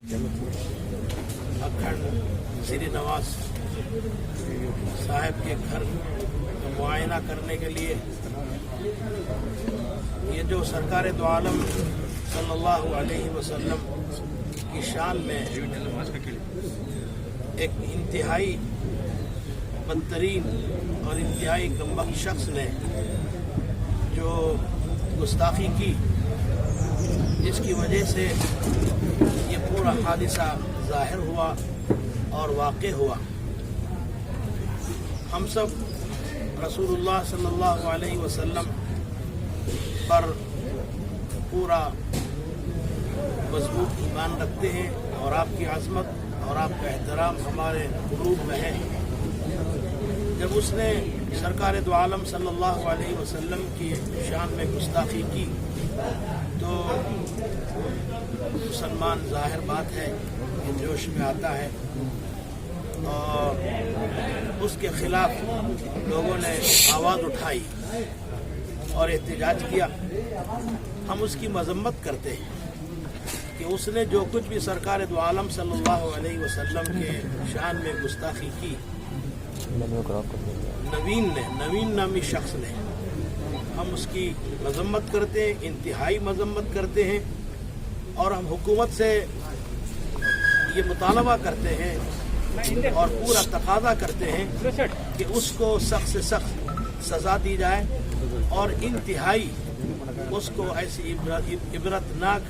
अखंड श्री नवाज साहब के घर का मुआयना करने के लिए ये जो सरकार दो आलम सल्लल्लाहु अलैहि वसल्लम की शान में एक इंतहाई बदतरीन और इंतहाई कमबख्त शख्स ने जो गुस्ताखी की, जिसकी वजह से ये पूरा हादिसा ज़ाहिर हुआ और वाक़े हुआ। हम सब रसूलुल्लाह सल्लल्लाहु अलैहि वसल्लम पर पूरा मज़बूत ईमान रखते हैं और आपकी अज़मत और आपका एहतराम हमारे क़ुलूब में है। जब उसने सरकार दो आलम सल्लल्लाहु अलैहि वसल्लम की शान में गुस्ताखी की तो मुसलमान ज़ाहिर बात है कि जोश में आता है और उसके ख़िलाफ़ लोगों ने आवाज़ उठाई और एहतजाज किया। हम उसकी मज़म्मत करते हैं कि उसने जो कुछ भी सरकार दो आलम सल्लल्लाहु अलैहि वसल्लम के शान में गुस्ताखी की, नवीन नामी शख्स ने, हम उसकी मज़म्मत करते हैं, इंतहाई मज़म्मत करते हैं और हम हुकूमत से ये मुतालबा करते हैं और पूरा तकाज़ा करते हैं कि उसको सख्त से सख्त सज़ा दी जाए और इंतहाई उसको ऐसी इबरतनाक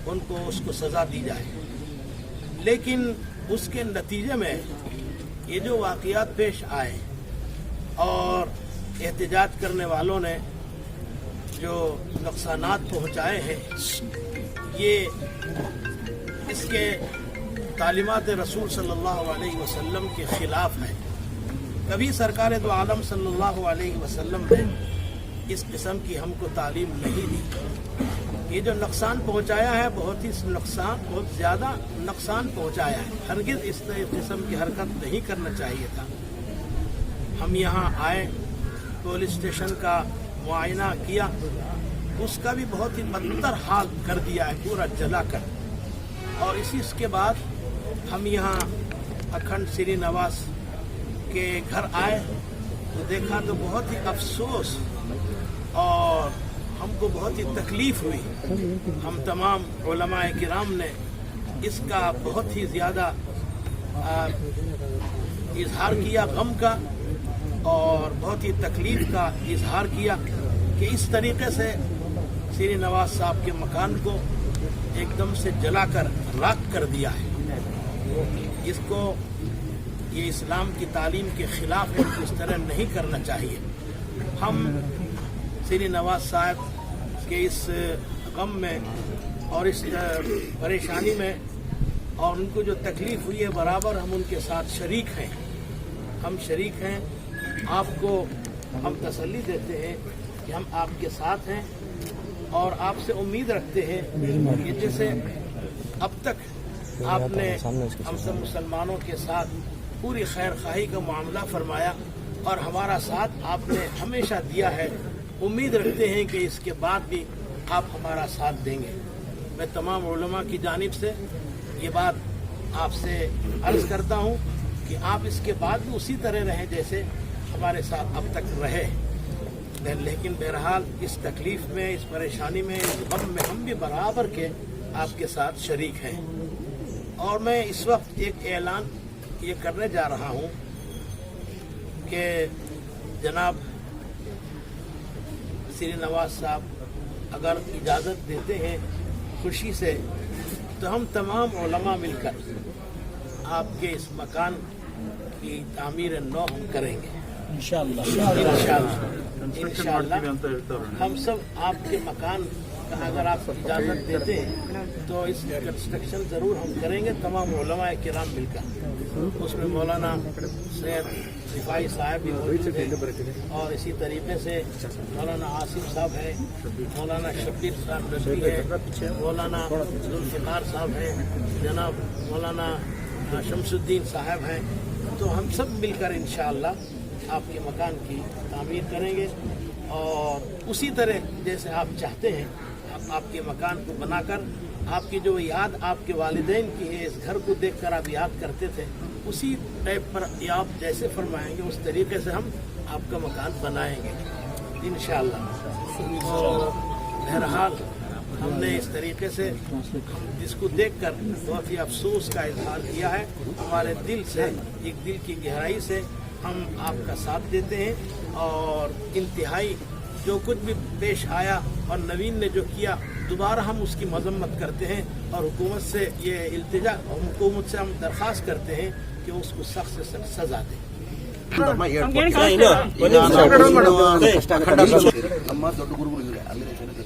उसको सज़ा दी जाए। लेकिन उसके नतीजे में ये जो वाक़ियात पेश आए और एहतजाज करने वालों ने जो नुकसानात पहुँचाए हैं, ये इसके तालीमात रसूल सल्लल्लाहु अलैहि वसल्लम के ख़िलाफ़ है। कभी सरकार दो आलम सल्लल्लाहु अलैहि वसल्लम ने इस किस्म की हमको तालीम नहीं दी। ये जो नुकसान पहुँचाया है, बहुत ज़्यादा नुकसान पहुँचाया है। हरगिज़ इस किस्म की हरकत नहीं करना चाहिए था। हम यहाँ आए, पुलिस स्टेशन का मुआयना किया, उसका भी बहुत ही बदतर हाल कर दिया है, पूरा जला कर। और इसके बाद हम यहाँ अखंड श्री नवाज के घर आए तो देखा तो बहुत ही अफसोस और हमको बहुत ही तकलीफ़ हुई। हम तमाम उलमाए किराम ने इसका बहुत ही ज़्यादा इजहार किया, गम का और बहुत ही तकलीफ़ का इजहार किया कि इस तरीक़े से श्री नवाज साहब के मकान को एकदम से जलाकर राख कर दिया है। इसको ये इस्लाम की तालीम के ख़िलाफ़ है, इस तरह नहीं करना चाहिए। हम श्री नवाज साहब के इस गम में और इस परेशानी में और उनको जो तकलीफ़ हुई है, बराबर हम उनके साथ शरीक हैं। हम शरीक हैं। आपको हम तसल्ली देते हैं कि हम आपके साथ हैं और आपसे उम्मीद रखते हैं कि जैसे अब तक आपने हम सब मुसलमानों के साथ पूरी खैर खाही का मामला फरमाया और हमारा साथ आपने हमेशा दिया है, उम्मीद रखते हैं कि इसके बाद भी आप हमारा साथ देंगे। मैं तमाम उलमा की जानिब से ये बात आपसे अर्ज़ करता हूँ कि आप इसके बाद भी उसी तरह रहें जैसे हमारे साथ अब तक रहे। लेकिन बहरहाल इस तकलीफ़ में, इस परेशानी में, इस गम में हम भी बराबर के आपके साथ शरीक हैं। और मैं इस वक्त एक ऐलान ये करने जा रहा हूँ कि जनाब श्री नवाज साहब अगर इजाज़त देते हैं खुशी से, तो हम तमाम उलमा मिलकर आपके इस मकान की तामीर नौ हम करेंगे इंशाअल्लाह। हम सब आपके मकान का अगर आप इजाज़त देते हैं तो इस कंस्ट्रक्शन ज़रूर हम करेंगे, तमाम उलमाए किराम मिलकर। उसमें मौलाना सैयद रिफाई साहब भी मौजूद हैं और इसी तरीके से मौलाना आसिफ साहब हैं, मौलाना शब्बीर साहब रजवी है, मौलाना जुल्फ़िकार साहब हैं, जनाब मौलाना शमसुद्दीन साहब हैं। तो हम सब मिलकर इंशाअल्लाह आपके मकान की तामीर करेंगे और उसी तरह जैसे आप चाहते हैं आपके मकान को बनाकर आपकी जो याद आपके वालिदैन की है, इस घर को देखकर आप याद करते थे, उसी टाइप पर आप जैसे फरमाएंगे उस तरीके से हम आपका मकान बनाएंगे इंशाअल्लाह। बहरहाल हमने इस तरीके से इसको देखकर बहुत ही अफसोस का इजहार किया है। हमारे दिल से, एक दिल की गहराई से हम आपका साथ देते हैं और इंतहाई जो कुछ भी पेश आया और नवीन ने जो किया दोबारा हम उसकी मजम्मत करते हैं और हुकूमत से ये इल्तिजा, हुकूमत से हम दरख्वास्त करते हैं कि उसको सख्त से सख्त सजा दें। ನಮ್ಮ ದೊಡ್ಡ ಗುರುಗಳು ಇದ್ದಾರೆ, ಅಲ್ಲಿನ ಜನತೆ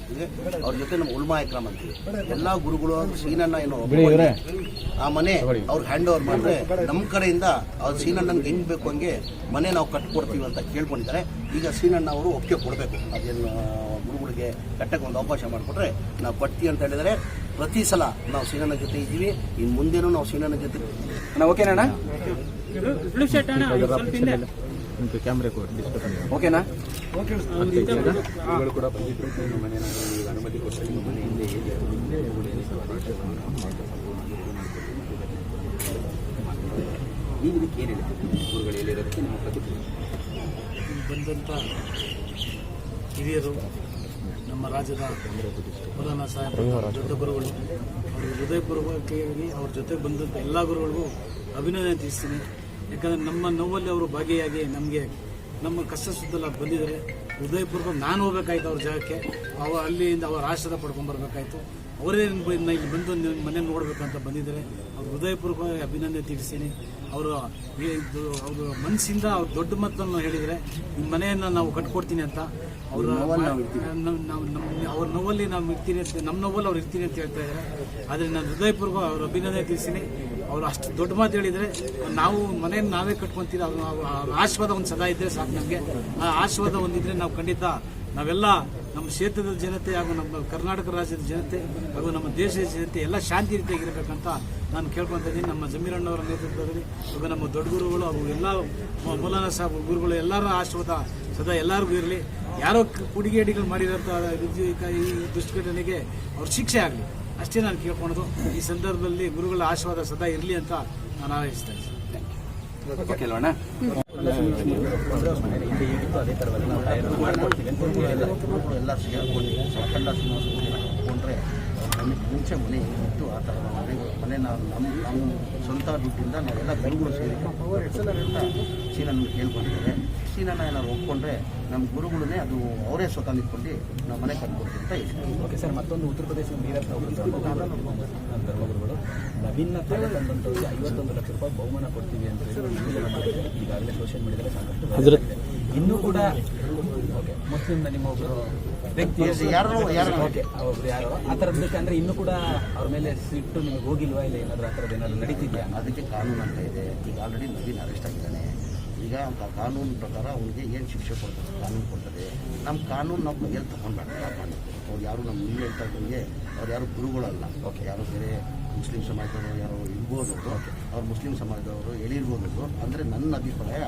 ಅವ್ರ ಜೊತೆ ನಮ್ಮ ಉಲ್ಮಾ ಇಕ್ರಾಮ್ ಅಂತೀವಿ. ಎಲ್ಲಾ ಗುರುಗಳು ಸೀನಣ್ಣ ಏನೋ ಆ ಮನೆ ಅವ್ರಿಗೆ ಹ್ಯಾಂಡ್ ಓವರ್ ಮಾಡಿದ್ರೆ ನಮ್ಮ ಕಡೆಯಿಂದ ಅವ್ರು ಸೀನಣ್ಣನ್ಗೆ ಹೆಂಗ್ ಬೇಕು ಹಂಗೆ ಮನೆ ನಾವು ಕಟ್ಕೊಡ್ತೀವಿ ಅಂತ ಕೇಳ್ಕೊಂಡಿದ್ದಾರೆ. ಈಗ ಸೀನಣ್ಣ ಅವರು ಒಪ್ಪಿಗೆ ಕೊಡಬೇಕು, ಅದೇನು ಗುರುಗಳಿಗೆ ಕಟ್ಟಕ್ಕೆ ಒಂದು ಅವಕಾಶ ಮಾಡಿಕೊಟ್ರೆ ನಾವು ಕಟ್ತೀವಿ ಅಂತ ಹೇಳಿದರೆ ಪ್ರತಿ ಸಲ ನಾವು ಸೀನಣ್ಣ ಜೊತೆ ಇದ್ದೀವಿ. ಇನ್ನು ಮುಂದೇನೂ ನಾವು ಸೀನಣ್ಣ ಜೊತೆ ಓಕೆನಾ? ಕ್ಯಾಮ್ರಾ ಓಕೆನಾ? ಕೂಡ ಬಂದಿದ್ರು ಮನೆ ಅನುಮತಿ ಕೊಟ್ಟರೆ ನಿಮ್ಮ ಮನೆ ಹಿಂದೆ ಈಗ ಇದಕ್ಕೆ ಏನು ಹೇಳ್ತೀವಿ ಗುರುಗಳು ಹೇಳಿರೋದಕ್ಕೆ ನಿಮ್ಮ ಪ್ರತಿಕ್ರಿಯೆ? ಬಂದಂಥ ಹಿರಿಯರು, ನಮ್ಮ ರಾಜ್ಯದ ಮೌಲಾನಾ ಸಾಹೇಬ್ ದೊಡ್ಡ ಗುರುಗಳು, ಅವರಿಗೆ ಹೃದಯಪೂರ್ವಕವಾಗಿ ಅವ್ರ ಜೊತೆ ಬಂದಂಥ ಎಲ್ಲ ಗುರುಗಳಿಗೂ ಅಭಿನಂದನೆ ತಿಳಿಸ್ತೀನಿ. ಯಾಕಂದರೆ ನಮ್ಮ ನೋವಲ್ಲಿ ಅವರು ಭಾಗಿಯಾಗಿ ನಮಗೆ ನಮ್ಮ ಕಷ್ಟ ಸುತ್ತಲ ಬಂದಿದ್ದಾರೆ. ಹೃದಯಪೂರ್ವಕ ನಾನು ಹೋಗ್ಬೇಕಾಯ್ತು ಅವ್ರ ಜಾಗಕ್ಕೆ, ಅಲ್ಲಿಂದ ಅವರ ಆಶೀರ್ವಾದ ಪಡ್ಕೊಂಡ್ಬರ್ಬೇಕಾಯ್ತು. ಅವರೇ ಇಲ್ಲಿ ಬಂದು ಮನೆ ನೋಡಬೇಕಂತ ಬಂದಿದ್ದಾರೆ. ಅವ್ರ ಹೃದಯಪೂರ್ವಕವಾಗಿ ಅಭಿನಂದನೆ ತಿಳಿಸ್ತೀನಿ. ಅವರು ಮನಸ್ಸಿಂದ ಅವ್ರು ದೊಡ್ಡ ಮಾತನ್ನು ಹೇಳಿದರೆ ನಿಮ್ಮ ಮನೆಯನ್ನು ನಾವು ಕಟ್ಕೊಡ್ತೀನಿ ಅಂತ. ಅವ್ರ ನೋವಲ್ಲಿ ನಾವು ಇರ್ತೀನಿ ಅಂತ, ನಮ್ಮ ನೋವಲ್ಲಿ ಅವ್ರು ಇರ್ತೀನಿ ಅಂತ ಹೇಳ್ತಾ ಇದ್ದಾರೆ. ಆದರೆ ನಾನು ಹೃದಯಪೂರ್ವಕ ಅವ್ರ ಅಭಿನಂದನೆ ತಿಳಿಸ್ತೀನಿ. ಅವರು ಅಷ್ಟು ದೊಡ್ಡ ಮಾತು ಹೇಳಿದರೆ ನಾವು ಮನೆಯನ್ನು ನಾವೇ ಕಟ್ಕೊತೀವಿ. ಆಶೀರ್ವಾದ ಒಂದು ಸದಾ ಇದ್ದರೆ ಸಾಕು ನಮಗೆ. ಆ ಆಶೀರ್ವಾದ ಒಂದಿದ್ರೆ ನಾವು ಖಂಡಿತ ನಾವೆಲ್ಲ ನಮ್ಮ ಕ್ಷೇತ್ರದ ಜನತೆ ಹಾಗೂ ನಮ್ಮ ಕರ್ನಾಟಕ ರಾಜ್ಯದ ಜನತೆ ಹಾಗೂ ನಮ್ಮ ದೇಶದ ಜನತೆ ಎಲ್ಲ ಶಾಂತಿ ರೀತಿಯಾಗಿರಬೇಕಂತ ನಾನು ಕೇಳ್ಕೊತಾ ಇದ್ದೀನಿ. ನಮ್ಮ ಜಮೀರಣ್ಣವರ ನೇತೃತ್ವದಲ್ಲಿ ಹಾಗೂ ನಮ್ಮ ದೊಡ್ಡ ಗುರುಗಳು ಹಾಗೂ ಎಲ್ಲ ಮೌಲಾನಾ ಸಾಹೇಬ್ ಗುರುಗಳು ಎಲ್ಲರ ಆಶೀರ್ವಾದ ಸದಾ ಎಲ್ಲರಿಗೂ ಇರಲಿ. ಯಾರೋ ಕುಡಿಗೇಡಿಗಳು ಮಾಡಿರೋಂಥ ಈ ದುಷ್ಟಘಟನೆಗೆ ಅವ್ರ ಶಿಕ್ಷೆ ಆಗಲಿ ಅಷ್ಟೇ ನಾನು ಕೇಳ್ಕೊಳೋದು. ಈ ಸಂದರ್ಭದಲ್ಲಿ ಗುರುಗಳ ಆಶೀರ್ವಾದ ಸದಾ ಇರಲಿ ಅಂತ ನಾನು ಹಾರೈಸ್ತಾ ಇದ್ದೀನಿ. ಎಲ್ಲ ಸೇರ್ಕೊಂಡು ಎಲ್ಲ ಒಪ್ಕೊಂಡ್ರೆ ನಮಗೆ ಮುಂಚೆ ಮನೆ ಇತ್ತು. ಆ ಥರ ಮನೆ ನಾವು ನಮ್ಮ ಸ್ವಂತ ದುಡ್ಡಿಂದ ನಾವೆಲ್ಲ ಗುರುಗಳು ಸೇರಿ ಅಂತ ಸೀನಣ್ಣ ಕೇಳ್ಕೊಂಡಿದ್ದಾರೆ. ಸೀನಣ್ಣ ಏನಾದ್ರು ಒಪ್ಕೊಂಡ್ರೆ ನಮ್ಮ ಗುರುಗಳನ್ನೇ ಅದು ಅವರೇ ಸ್ವತಃ ನಿಂತ್ಕೊಂಡು ನಾವು ಮನೆ ಕಟ್ಕೊಡ್ತೀವಿ ಅಂತ ಹೇಳ್ತೀವಿ. ಓಕೆ ಸರ್, ಮತ್ತೊಂದು ಉತ್ತರ ಪ್ರದೇಶದ ಧರ್ಮಗುರುಗಳು ನವೀನ ತಂದಂಥವ್ರಿಗೆ 51 ಲಕ್ಷ ರೂಪಾಯಿ ಬಹುಮಾನ ಕೊಡ್ತೀವಿ ಅಂತ ಹೇಳಿ ಈಗಾಗಲೇ ಸೋಷಿಯಲ್ ಮೀಡಿಯಾದಲ್ಲಿ ಸಾಕಷ್ಟು ಇನ್ನೂ ಕೂಡ ಓಕೆ ಮುಸ್ಲಿಂನ ನಿಮ್ಮ ಒಬ್ಬರು ವ್ಯಕ್ತಿ ಯಾರು ಓಕೆ ಒಬ್ರು ಯಾರು ಆ ಥರದ್ದು ಅಂದರೆ ಇನ್ನೂ ಕೂಡ ಅವ್ರ ಮೇಲೆ ಸಿಟ್ಟು ನಿಮಗೆ ಹೋಗಿಲ್ವಾ? ಇಲ್ಲ ಏನಾದರೂ ಆ ಥರದ್ದು ಏನಾದರೂ ನಡೀತಿದೆಯಾ? ಅದಕ್ಕೆ ಕಾನೂನು ಅಂತ ಇದೆ. ಈಗ ಆಲ್ರೆಡಿ ನವೀನ್ ಅರೆಸ್ಟ್ ಆಗಿದ್ದಾನೆ. ಈಗ ಕಾನೂನು ಪ್ರಕಾರ ಅವನಿಗೆ ಏನು ಶಿಕ್ಷೆ ಕೊಡ್ತದೆ ಕಾನೂನು ಕೊಡ್ತದೆ. ನಮ್ಮ ಕಾನೂನು ನಾವು ಕೈಯಲ್ಲಿ ತೊಗೊಂಡ್ಬೇಡ. ಅವ್ರು ಯಾರು ನಮ್ಮ ಇಲ್ಲಿ ಹೇಳ್ತಾ ಇದ್ದಂಗೆ ಅವ್ರು ಯಾರು ಗುರುಗಳಲ್ಲ. ಓಕೆ, ಯಾರು ಬೇರೆ ಮುಸ್ಲಿಂ ಸಮಾಜದವರು ಯಾರೋ ಇರ್ಬೋದು, ಅವ್ರು ಮುಸ್ಲಿಂ ಸಮಾಜದವರು ಹೇಳಿರ್ಬೋದು. ಅಂದರೆ ನನ್ನ ಅಭಿಪ್ರಾಯ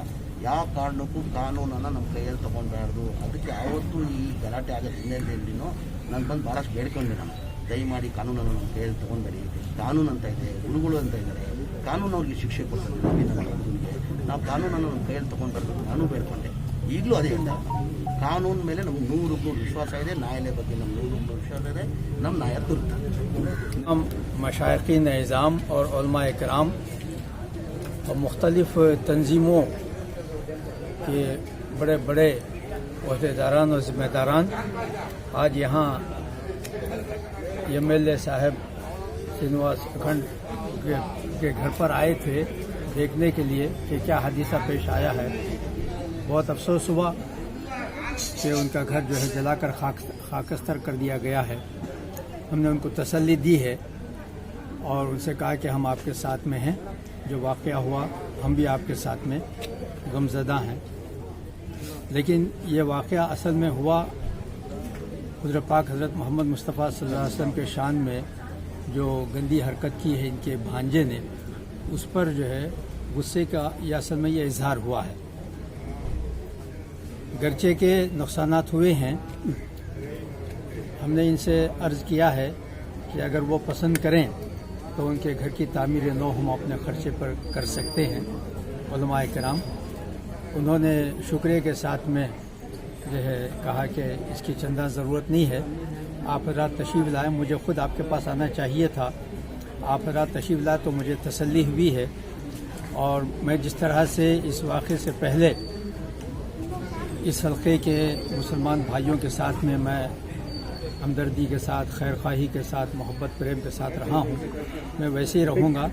ಯಾವ ಕಾರಣಕ್ಕೂ ಕಾನೂನನ್ನು ನಮ್ಮ ಕೈಯಲ್ಲಿ ತೊಗೊಂಡ್ಬಾರ್ದು. ಅದಕ್ಕೆ ಯಾವತ್ತೂ ಈ ಗಲಾಟೆ ಆಗೋದು ಹಿನ್ನೆಲೆಯಲ್ಲಿನೂ ನಾನು ಬಂದು ಭಾಳಷ್ಟು ಬೇಡ್ಕೊಂಡೆ. ನಾನು ದಯಮಾಡಿ ಕಾನೂನನ್ನು ನಮ್ಮ ಕೈಯಲ್ಲಿ ತೊಗೊಂಡ್ಬೇಡಿ. ಕಾನೂನು ಅಂತ ಇದೆ, ಗುರುಗಳು ಅಂತ ಇದ್ದಾರೆ. ಕಾನೂನು ಅವ್ರಿಗೆ ಶಿಕ್ಷೆ ಕೊಡ್ತದೆ. ನಾವು ಕಾನೂನನ್ನು ನಮ್ಮ ಕೈಯಲ್ಲಿ ತೊಗೊಂಡ್ಬಾರ್ದು ನಾನು ಬೇಡ್ಕೊಂಡೆ. ಈಗಲೂ ಅದೇ ಹೇಳ್ತಾ ಕಾನೂನು ಮೇಲೆ ನಮ್ಗೆ 100% ವಿಶ್ವಾಸ ಇದೆ. ನ್ಯಾಯಾಲಯ ಬಗ್ಗೆ ನಮ್ಗೆ 100% ವಿಶ್ವಾಸ ಇದೆ. ನಮ್ಮ ನ್ಯಾಯ ದೊರಕುತ್ತೆ. हम मशाइखीन निज़ाम और उलमा इकराम और मुख्तलिफ़ तंजीमों के बड़े बड़े अहदेदारान और ज़िम्मेदारान आज यहाँ MLA साहब श्रीनिवास अखंड के घर पर आए थे देखने के लिए कि क्या हादसा पेश आया है। बहुत अफसोस हुआ कि उनका घर जो है जलाकर खाकस्तर कर दिया गया है। हमने उनको तसल्ली दी है और उनसे कहा कि हम आपके साथ में हैं। जो वाक़या हुआ हम भी आपके साथ में गमज़दा हैं। लेकिन ये वाक़या असल में हुआ हुज़रत पाक हज़रत मोहम्मद मुस्तफ़ा सल्लल्लाहु अलैहि वसल्लम के शान में जो गंदी हरकत की है इनके भांजे ने, उस पर जो है गुस्से का या असल में ये इजहार हुआ है। गर्चे के नुकसानात हुए हैं। हमने इनसे अर्ज़ किया है कि अगर वो पसंद करें तो उनके घर की तामीर नौ हम अपने खर्चे पर कर सकते हैं। उलमाए किराम उन्होंने शुक्रिया के साथ में जो है कहा कि इसकी चंदा ज़रूरत नहीं है, आप रात तशरीफ़ लाए, मुझे ख़ुद आपके पास आना चाहिए था, आप रात तशरीफ़ लाए तो मुझे तसल्ली हुई है। और मैं जिस तरह से इस वाक़े से पहले इस हल्के के मुसलमान भाइयों के साथ में मैं हमदर्दी के साथ, खैर ख्वाही के साथ, मोहब्बत प्रेम के साथ रहा हूँ, मैं वैसे ही रहूँगा,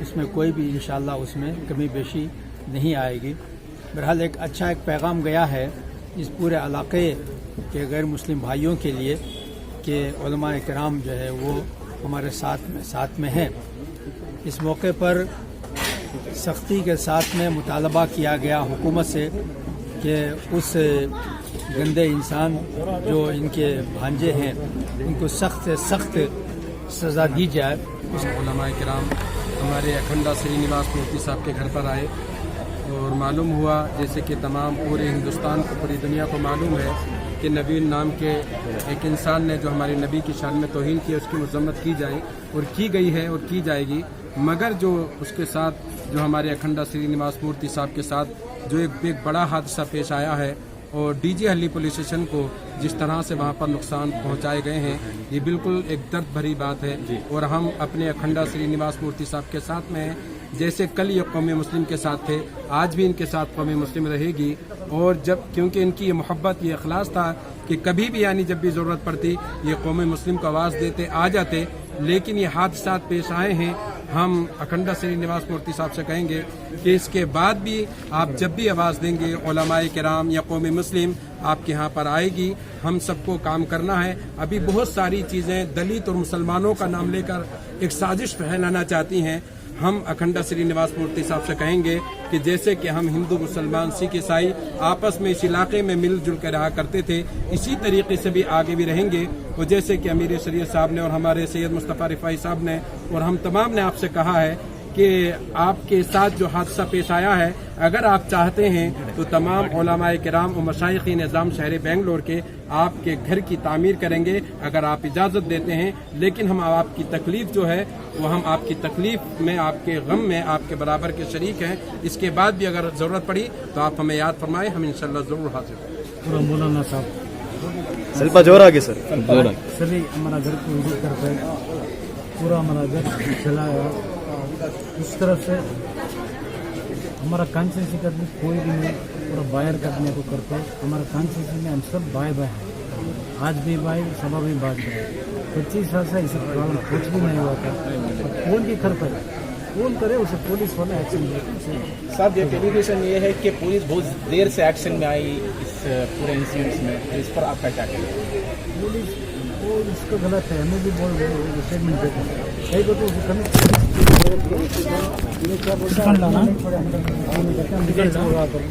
इसमें कोई भी इंशाअल्लाह उसमें कमी बेशी नहीं आएगी। बहरहाल एक अच्छा एक पैगाम गया है इस पूरे इलाके के गैर मुस्लिम भाइयों के लिए कि उलमाए किराम जो है वो हमारे साथ में हैं। इस मौके पर सख्ती के साथ में मुतालबा किया गया हुकूमत से कि उस गंदे इंसान जो इनके भांजे हैं उनको सख्त से सख्त सज़ा दी जाए। उलमाए किराम हमारे अखंडा श्रीनिवास मूर्ति साहब के घर पर आए और मालूम हुआ, जैसे कि तमाम पूरे हिंदुस्तान को, पूरी दुनिया को मालूम है कि नबी नाम के एक इंसान ने जो हमारे नबी की शान में तौहीन की, उसकी मजम्मत की जाए और की गई है और की जाएगी। मगर जो उसके साथ जो हमारे अखंडा श्रीनिवास मूर्ति साहब के साथ जो एक बड़ा हादसा पेश आया है और डीजे हल्ली पुलिस स्टेशन को जिस तरह से वहाँ पर नुकसान पहुँचाए गए हैं, ये बिल्कुल एक दर्द भरी बात है। और हम अपने अखंडा श्रीनिवास मूर्ति साहब के साथ में हैं, जैसे कल ये कौम मुस्लिम के साथ थे, आज भी इनके साथ कौम मुस्लिम रहेगी। और जब क्योंकि इनकी ये मोहब्बत, ये इखलास था कि कभी भी यानी जब भी ज़रूरत पड़ती ये कौम मुस्लिम को आवाज़ देते आ जाते। लेकिन ये हादसात पेश आए हैं, हम अखंडा श्रीनिवास मूर्ति साहब से कहेंगे कि इसके बाद भी आप जब भी आवाज़ देंगे उलमाए किराम या कौम मुस्लिम आपके यहाँ पर आएगी। हम सबको काम करना है। अभी बहुत सारी चीज़ें दलित और मुसलमानों का नाम लेकर एक साजिश फैलाना चाहती हैं। हम अखंडा श्रीनिवास मूर्ति साहब से कहेंगे कि जैसे कि हम हिंदू, मुसलमान, सिख, ईसाई आपस में इस इलाके में मिलजुल कर रहा करते थे, इसी तरीके से भी आगे भी रहेंगे। और जैसे कि अमीर शरीयत साहब ने और हमारे सैयद मुस्तफ़ा रिफाई साहब ने और हम तमाम ने आपसे कहा है कि आपके साथ जो हादसा पेश आया है, अगर आप चाहते हैं तो तमाम उलमाए किराम और मशाइख़ निज़ाम शहर बेंगलोर के आपके घर की तामीर करेंगे अगर आप इजाज़त देते हैं। लेकिन हम आपकी तकलीफ़ जो है वो हम आपकी तकलीफ़ में, आपके गम में आपके बराबर के शरीक हैं। इसके बाद भी अगर ज़रूरत पड़ी तो आप हमें याद फरमाएं, हम इंशाअल्लाह ज़रूर हाजिर होंगे। पूरा मौलाना साहब ಸ್ವಲ್ಪ ಜೋರಾಗಿ ಸರ್, ಜೋರಾಗಿ। सभी हमारा घर को विजिट करते हैं, पूरा हमारा घर चलाया। इस तरफ से हमारा कॉन्स्टिट्यूंसी का भी कोई भी नहीं, पूरा बाहर करने को करते हैं। हमारा कॉन्स्टिट्यूंसी में हम सब भाई भाई हैं, आज भी भाई, सभा भी बात करें। 25 साल से इस प्रॉब्लम कुछ भी नहीं हुआ था। कौन की घर पर कौन करे उसे पुलिस वाले एक्शन ले। साहब ये एलिगेशन ये है कि पुलिस बहुत देर से एक्शन में आई इस पूरे इंसिडेंट में, तो इस पर आपका क्या कहना है? पुलिस वो इसको गलत है, हमें भी बोल रहे हैं, स्टेटमेंट देते हैं कई को तो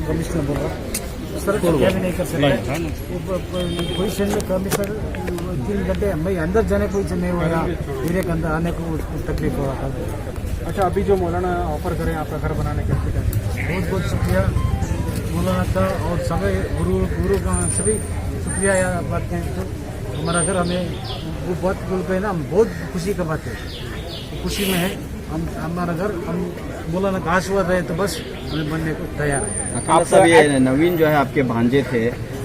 कमिश्नर बोल रहा सर क्या भी नहीं कर सकते। पोजिशन में कमिश्नर 3 घंटे भाई अंदर जाने को पोजिशन नहीं हो रहा, धीरे के अंदर आने को तकलीफ हो रहा था। अच्छा, अभी जो मौलाना ऑफर करें आपका घर बनाने के लिए, बहुत बहुत शुक्रिया मौलाना का और सभी गुरु का सभी शुक्रिया बात हैं। तो हमारा घर हमें वो बहुत बोल गए ना, हम बहुत खुशी का बात है, खुशी में है हम। हमारा घर हम मौलाना का आशीर्वाद रहे तो बस हमें बनने को तैयार है। आप सब ये नवीन जो है आपके भांजे थे,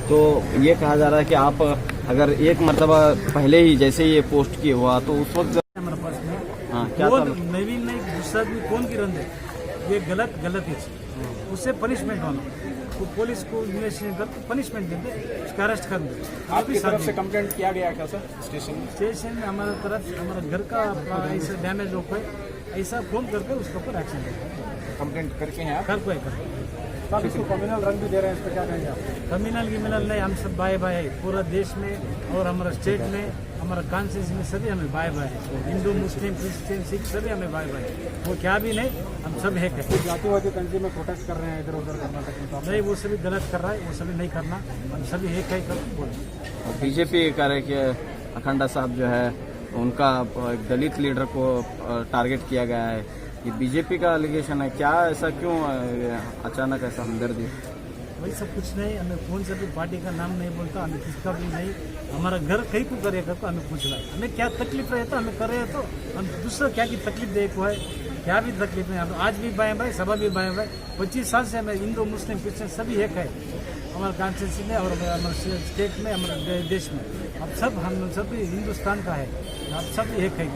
तो ये कहा जा रहा है कि आप अगर एक मरतबा पहले ही जैसे ये पोस्ट किया हुआ तो उस वक्त हमारे पास में क्या कौन नवीन नहीं, दूसरा भी कौन की रंग है, ये गलत है, उससे पनिशमेंट होना। वो पुलिस को इन्वेस्टिगेशन कर पनिशमेंट देते, उसका अरेस्ट कर दे। आपकी तरफ से कंप्लेंट किया गया क्या सर स्टेशन में? हमारा तरफ हमारा घर का ऐसा डैमेज हो कोई ऐसा फोन करके उसके ऊपर एक्शन लेते, कंप्लेंट करके हैं आप? कर कोई कर आप इसको कम्युनल रंग भी दे रहे हैं, इस पर क्या कहेंगे आप? कम्युनल नहीं, हम सब भाई भाई है पूरा देश में और हमारा स्टेट में, हमारा कॉन्स्टिट्यूंसी में सभी हमें भाई भाई है। हिंदू, मुस्लिम, क्रिश्चियन, सिख सभी हमें भाई भाई है। वो क्या भी नहीं, हम सब है। जातिवादी तंजीम में प्रोटेस्ट कर रहे हैं इधर उधर कर्नाटक में, तो नहीं वो सभी गलत कर रहा है, वो सभी नहीं करना, हम सभी एक ही कर बोले। बीजेपी कह रहे कि अखंडा साहब जो है उनका एक दलित लीडर को टारगेट किया गया है, ये बीजेपी का एलिगेशन है। क्या ऐसा क्यों अचानक ऐसा हमदर्दी? वही सब कुछ नहीं, हमें कौन सा भी पार्टी का नाम नहीं बोलता, हमें किसका भी नहीं, हमारा घर कहीं को करेगा तो हमें पूछ रहा है, हमें क्या तकलीफ है तो हमें कर रहे हैं, तो हम दूसरा क्या की तकलीफ देखो है, क्या भी तकलीफ है, हम आज भी बाएं बाएं, सभा भी बाएं बाएं, 25 साल से हमें हिंदू मुस्लिम क्रिश्चियन सभी एक है हमारे कॉन्स्टिट्यूंसी में और हमारे स्टेट में, हमारे देश में। अब सब हम सभी हिंदुस्तान का है, अब सब एक है।